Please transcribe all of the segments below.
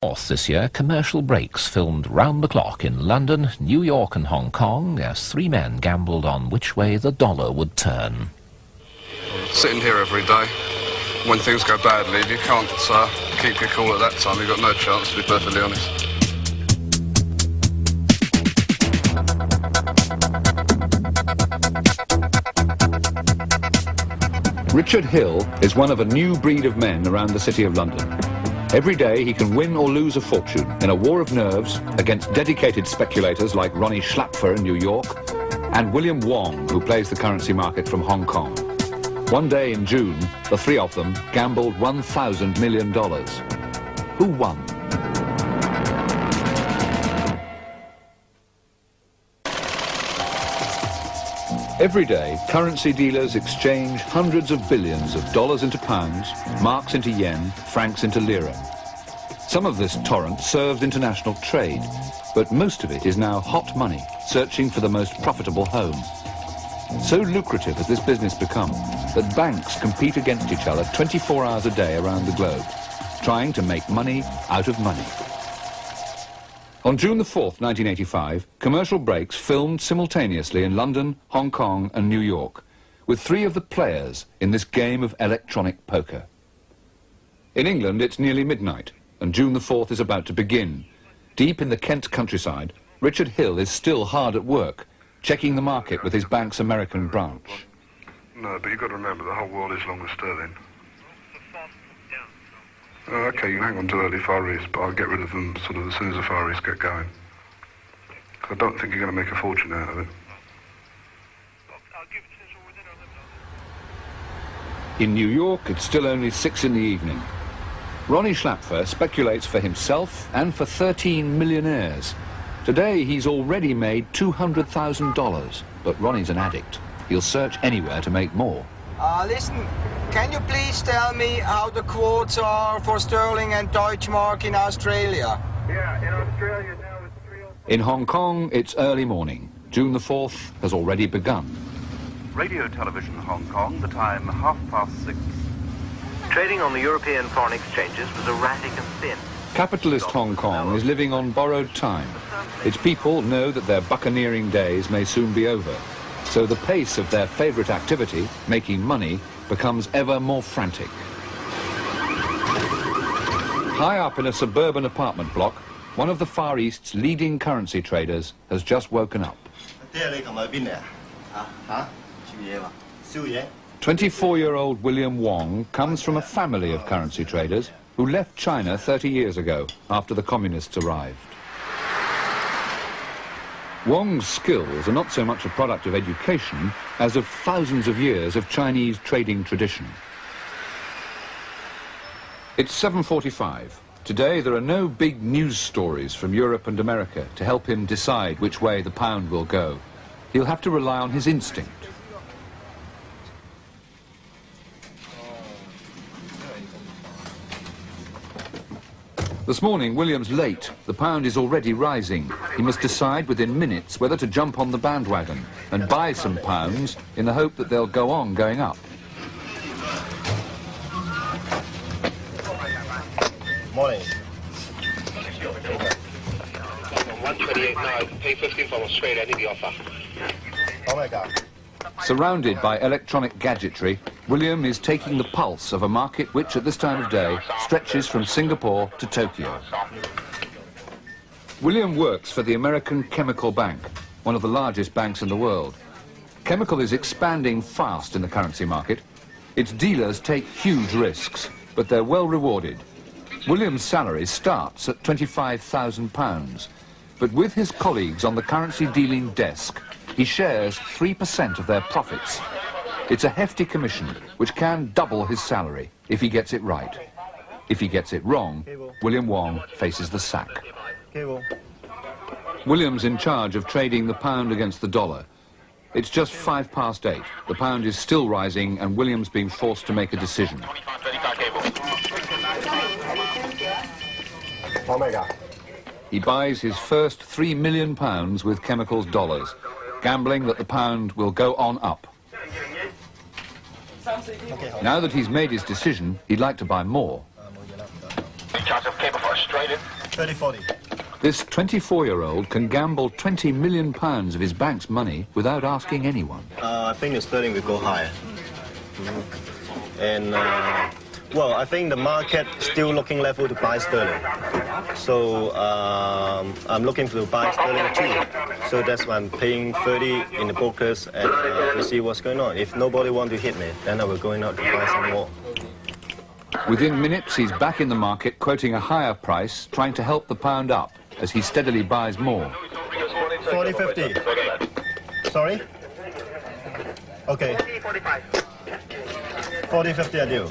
This year, commercial breaks filmed round the clock in London, New York and Hong Kong as three men gambled on which way the dollar would turn. Sitting here every day, when things go badly, if you can't keep your cool at that time, you've got no chance, to be perfectly honest. Richard Hill is one of a new breed of men around the City of London. Every day he can win or lose a fortune in a war of nerves against dedicated speculators like Ronnie Slappers in New York and William Wong, who plays the currency market from Hong Kong. One day in June, the three of them gambled $1,000 million. Who won? Every day, currency dealers exchange hundreds of billions of dollars into pounds, marks into yen, francs into lira. Some of this torrent serves international trade, but most of it is now hot money, searching for the most profitable home. So lucrative has this business become that banks compete against each other 24 hours a day around the globe, trying to make money out of money. On June the 4th, 1985, commercial breaks filmed simultaneously in London, Hong Kong and New York, with three of the players in this game of electronic poker. In England, it's nearly midnight, and June the 4th is about to begin. Deep in the Kent countryside, Richard Hill is still hard at work, checking the market with his bank's American branch. No, but you've got to remember, the whole world is long as sterling. OK, you can hang on to early Far East, but I'll get rid of them sort of as soon as the Far East get going. I don't think you're going to make a fortune out of it. In New York, it's still only 6 in the evening. Ronnie Slappers speculates for himself and for 13 millionaires. Today, he's already made $200,000, but Ronnie's an addict. He'll search anywhere to make more. Listen, can you please tell me how the quotes are for sterling and Deutschmark in Australia? Yeah, in Australia now it's 3:00. In Hong Kong, it's early morning. June the 4th has already begun. Radio Television Hong Kong, the time 6:30. Trading on the European foreign exchanges was erratic and thin. Capitalist Hong Kong is living on borrowed time. Its people know that their buccaneering days may soon be over. So the pace of their favourite activity, making money, becomes ever more frantic. High up in a suburban apartment block, one of the Far East's leading currency traders has just woken up. 24-year-old William Wong comes from a family of currency traders who left China 30 years ago after the communists arrived. Wong's skills are not so much a product of education as of thousands of years of Chinese trading tradition. It's 7:45. Today there are no big news stories from Europe and America to help him decide which way the pound will go. He'll have to rely on his instinct. This morning, William's late. The pound is already rising. He must decide within minutes whether to jump on the bandwagon and buy some pounds in the hope that they'll go on going up. Morning. 128 now. Pay 15 from Australia. I need the offer. Oh my God. Surrounded by electronic gadgetry, William is taking the pulse of a market which, at this time of day, stretches from Singapore to Tokyo. William works for the American Chemical Bank, one of the largest banks in the world. Chemical is expanding fast in the currency market. Its dealers take huge risks, but they're well rewarded. William's salary starts at £25,000, but with his colleagues on the currency dealing desk, he shares 3% of their profits. It's a hefty commission, which can double his salary if he gets it right. If he gets it wrong, William Wong faces the sack. William's in charge of trading the pound against the dollar. It's just 8:05. The pound is still rising, and William's being forced to make a decision. Oh my God. He buys his first £3 million with Chemical's dollars, gambling that the pound will go on up. Now that he's made his decision, he'd like to buy more. Chance of cable for Australia. 30-40. This 24-year-old can gamble £20 million of his bank's money without asking anyone. I think the sterling will go higher. And, well, I think the market still looking level to buy sterling. So I'm looking to buy sterling too. So that's why I'm paying 30 in the brokers and to see what's going on. If nobody want to hit me, then I will go out to buy some more. Within minutes, he's back in the market, quoting a higher price, trying to help the pound up as he steadily buys more. 40-50. Sorry? Okay. 40-50 I do.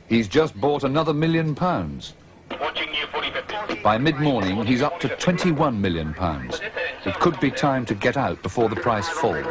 He's just bought another £1 million. By mid-morning, he's up to £21 million. It could be time to get out before the price falls.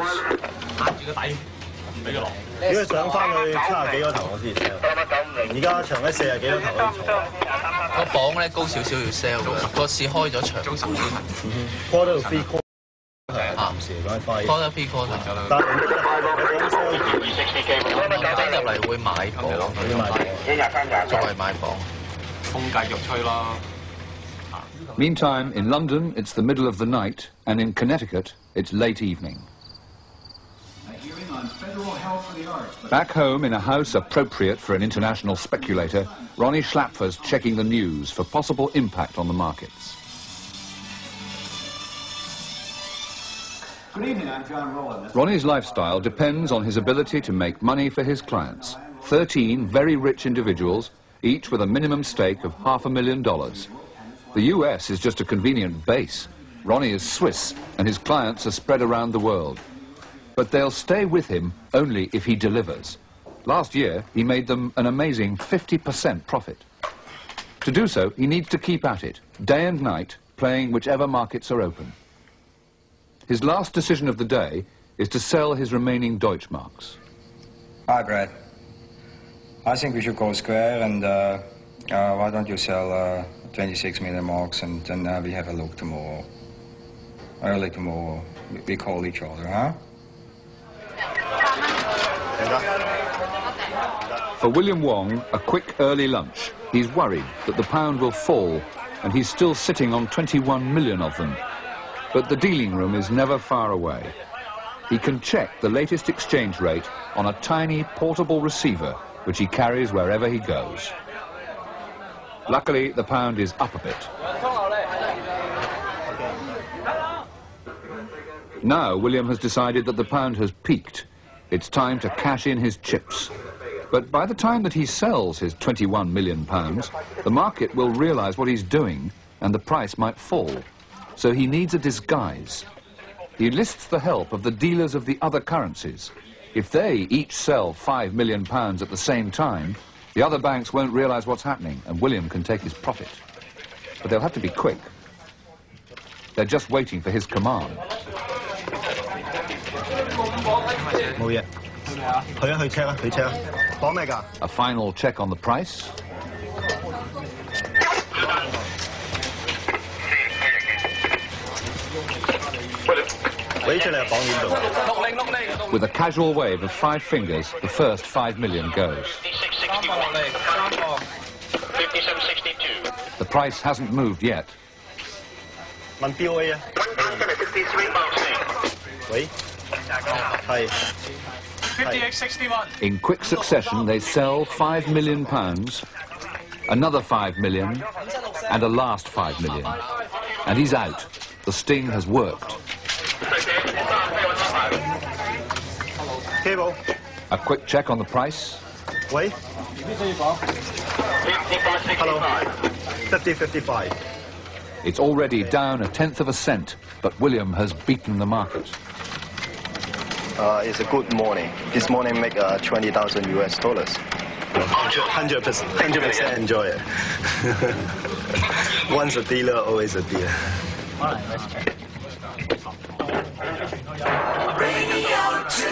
Meantime, in London, it's the middle of the night, and in Connecticut, it's late evening. Back home in a house appropriate for an international speculator, Ronnie Slappers checking the news for possible impact on the markets. Good evening, I'm John Rowland. Ronnie's lifestyle depends on his ability to make money for his clients. 13 very rich individuals, each with a minimum stake of $500,000. The US is just a convenient base. Ronnie is Swiss, and his clients are spread around the world. But they'll stay with him only if he delivers. Last year, he made them an amazing 50% profit. To do so, he needs to keep at it, day and night, playing whichever markets are open. His last decision of the day is to sell his remaining Deutschmarks. Hi, Brad. I think we should go square, and why don't you sell 26 million marks, and then we have a look tomorrow. Early tomorrow, we call each other, huh? For William Wong, a quick early lunch. He's worried that the pound will fall, and he's still sitting on 21 million of them. But the dealing room is never far away. He can check the latest exchange rate on a tiny portable receiver, which he carries wherever he goes. Luckily, the pound is up a bit. Now, William has decided that the pound has peaked. It's time to cash in his chips. But by the time that he sells his 21 million pounds, the market will realize what he's doing and the price might fall. So he needs a disguise. He enlists the help of the dealers of the other currencies. If they each sell 5 million pounds at the same time, the other banks won't realize what's happening and William can take his profit. But they'll have to be quick. They're just waiting for his command. A final check on the price. With a casual wave of 5 fingers, the first 5 million goes. The price hasn't moved yet. In quick succession, they sell 5 million pounds, another 5 million, and a last 5 million. And he's out. The sting has worked. A quick check on the price. Wait. Hello. 50-55. It's already down 1/10 of a cent, but William has beaten the market. It's a good morning. This morning make 20,000 US dollars. 100% enjoy it. Once a dealer, always a dealer. All right, let's check. Radio 2.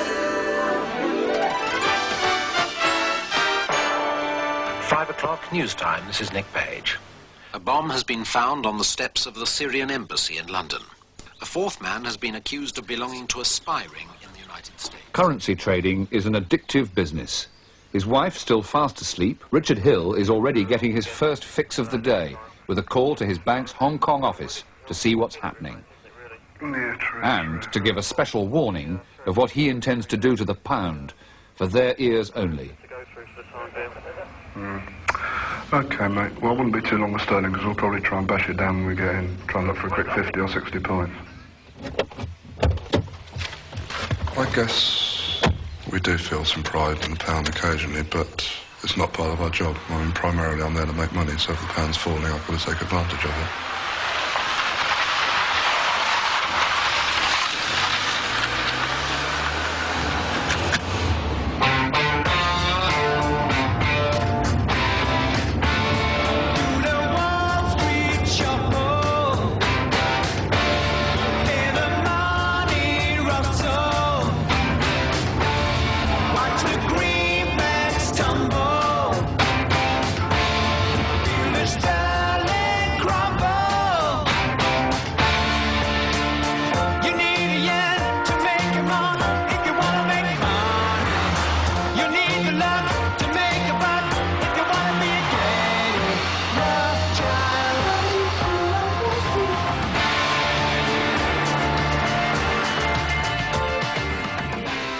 5 o'clock news time. This is Nick Page. A bomb has been found on the steps of the Syrian embassy in London. A 4th man has been accused of belonging to a spy ring in the United States. Currency trading is an addictive business. His wife still fast asleep, Richard Hill is already getting his first fix of the day with a call to his bank's Hong Kong office to see what's happening. And to give a special warning of what he intends to do to the pound, for their ears only. OK, mate. Well, I wouldn't be too long with sterling because we'll probably try and bash it down when we get in. Try and look for a quick 50 or 60 points. I guess we do feel some pride in the pound occasionally, but it's not part of our job. I mean, primarily I'm there to make money, so if the pound's falling, I've got to take advantage of it.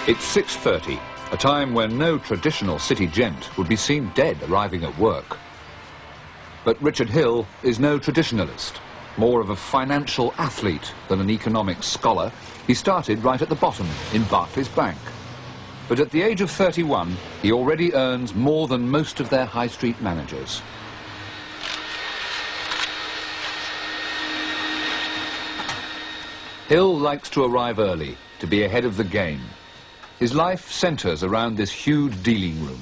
It's 6:30, a time when no traditional city gent would be seen dead arriving at work. But Richard Hill is no traditionalist, more of a financial athlete than an economics scholar. He started right at the bottom in Barclays Bank. But at the age of 31, he already earns more than most of their high street managers. Hill likes to arrive early, to be ahead of the game. His life centres around this huge dealing room.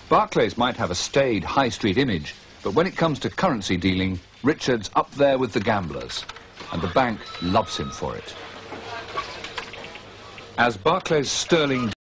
Barclays might have a staid high street image, but when it comes to currency dealing, Richard's up there with the gamblers, and the bank loves him for it. As Barclays' sterling